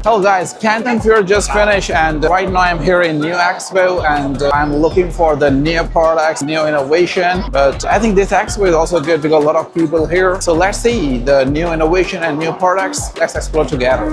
Hello guys, Canton Fair just finished and right now I'm here in New Expo and I'm looking for the new products, new innovation. But I think this expo is also good because a lot of people here. So let's see the new innovation and new products. Let's explore together.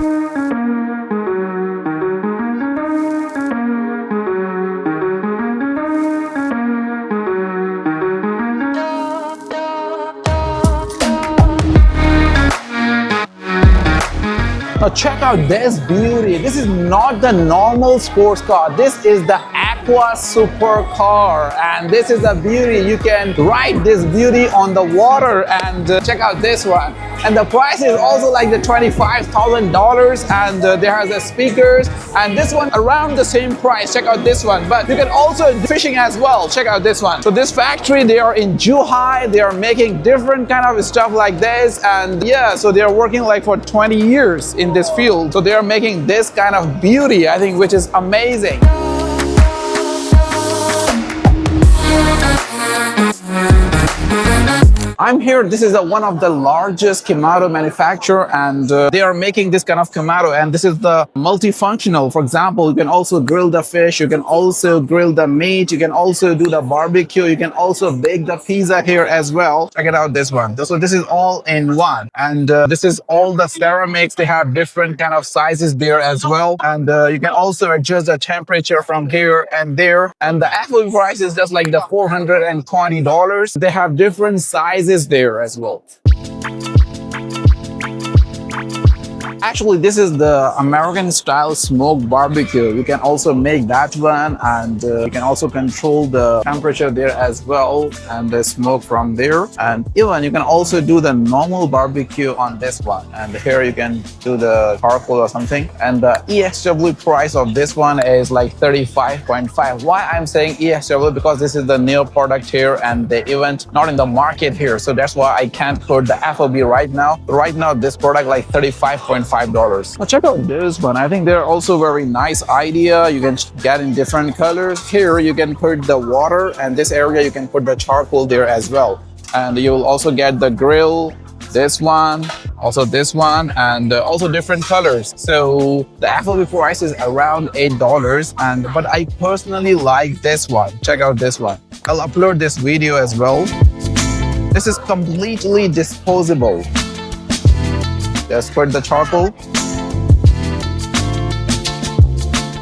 Now check out this beauty. This is not the normal sports car. This is the Aqua Super Car, and this is the beauty. You can ride this beauty on the water, and check out this one. And the price is also like the $25,000, and there has the speakers, and this one around the same price. Check out this one. But you can also do fishing as well. Check out this one. So this factory, they are in Zhuhai. They are making different kind of stuff like this, and yeah, so they are working like for 20 years in this field. So they are making this kind of beauty, I think, which is amazing. I'm here, this is one of the largest kamado manufacturer, and they are making this kind of kamado, and this is the multifunctional. For example, you can also grill the fish, you can also grill the meat, you can also do the barbecue, you can also bake the pizza here as well. Check it out, this one. So this is all in one, and this is all the ceramics. They have different kind of sizes there as well, and you can also adjust the temperature from here and there. And the FOB price is just like the $420. They have different sizes there as well. Actually, this is the American style smoked barbecue. You can also make that one, and you can also control the temperature there as well, and the smoke from there. And even you can also do the normal barbecue on this one. And here you can do the charcoal or something. And the EXW price of this one is like 35.5. Why I'm saying EXW? Because this is the new product here, and the event not in the market here. So that's why I can't quote the FOB right now. Right now, this product like $35.5. Now check out this one. I think they're also very nice idea. You can get in different colors. Here you can put the water, and this area you can put the charcoal there as well. And you will also get the grill, this one, also this one, and also different colors. So the FOB price is around $8, but I personally like this one. Check out this one. I'll upload this video as well. This is completely disposable. Just put the charcoal.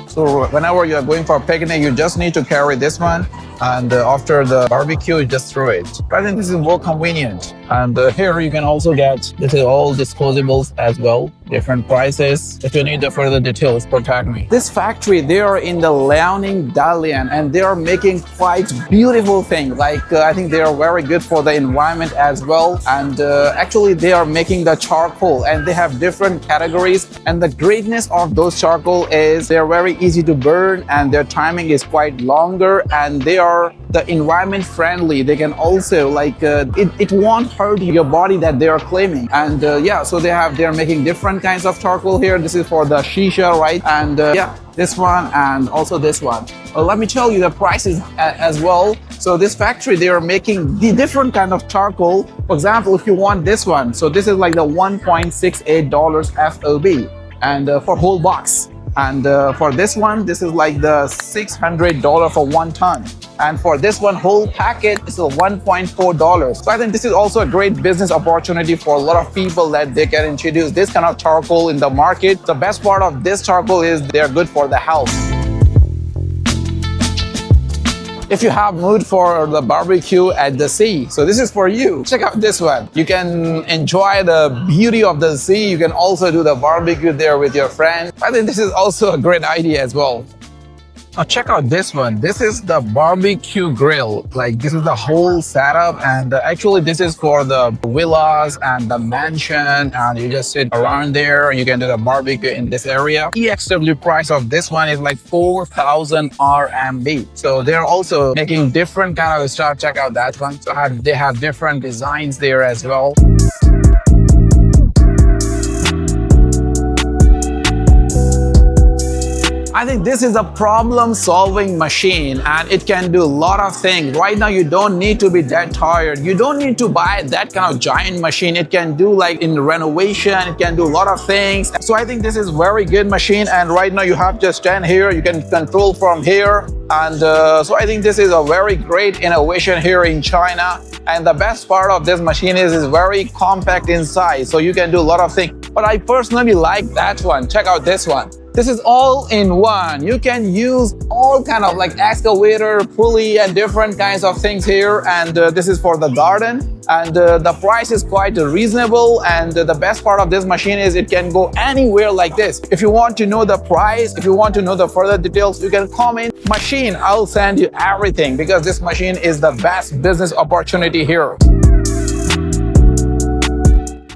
So whenever you are going for a picnic, you just need to carry this one, and after the barbecue, you just throw it. I think this is more convenient. And here you can also get, this is all disposables as well, different prices. If you need the further details, contact me. This factory, they are in the Liaoning, Dalian, and they are making quite beautiful things. Like I think they are very good for the environment as well. And actually they are making the charcoal, and they have different categories. And the greatness of those charcoal is they are very easy to burn, and their timing is quite longer, and they are the environment friendly. They can also like it won't hurt your body that they are claiming. And yeah, so they are making different kinds of charcoal here. This is for the shisha, right? And yeah, this one and also this one. Let me tell you the prices as well. So this factory, they are making the different kind of charcoal. For example, if you want this one, so this is like the $1.68 FOB, and for whole box. And for this one, this is like the $600 for 1 ton. And for this one whole packet, it's $1.4. So I think this is also a great business opportunity for a lot of people that they can introduce this kind of charcoal in the market. The best part of this charcoal is they're good for the health. If you have mood for the barbecue at the sea, so this is for you. Check out this one. You can enjoy the beauty of the sea. You can also do the barbecue there with your friends. I think this is also a great idea as well. Now check out this one. This is the barbecue grill. Like this is the whole setup, and actually this is for the villas and the mansion, and you just sit around there. You can do the barbecue in this area. EXW price of this one is like 4,000 RMB. So they're also making different kind of stuff. Check out that one. So they have different designs there as well. I think this is a problem-solving machine and it can do a lot of things. Right now, you don't need to be that tired. You don't need to buy that kind of giant machine. It can do like in renovation, it can do a lot of things. So I think this is very good machine. And right now you have just stand here, you can control from here. And so I think this is a very great innovation here in China. And the best part of this machine is it's very compact in size. So you can do a lot of things. But I personally like that one. Check out this one. This is all in one. You can use all kind of like excavator, pulley, and different kinds of things here. And this is for the garden. And the price is quite reasonable. And the best part of this machine is it can go anywhere like this. If you want to know the price, if you want to know the further details, you can comment machine. I'll send you everything because this machine is the best business opportunity here.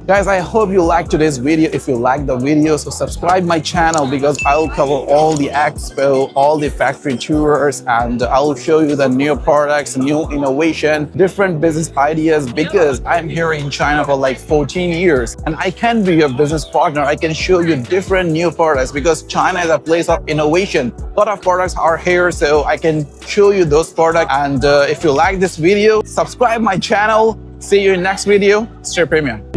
Guys, I hope you liked today's video. If you liked the video, so subscribe my channel because I'll cover all the expo, all the factory tours, and I'll show you the new products, new innovation, different business ideas because I'm here in China for like 14 years and I can be your business partner. I can show you different new products because China is a place of innovation. A lot of products are here, so I can show you those products. And if you like this video, subscribe my channel. See you in next video. Stay premium.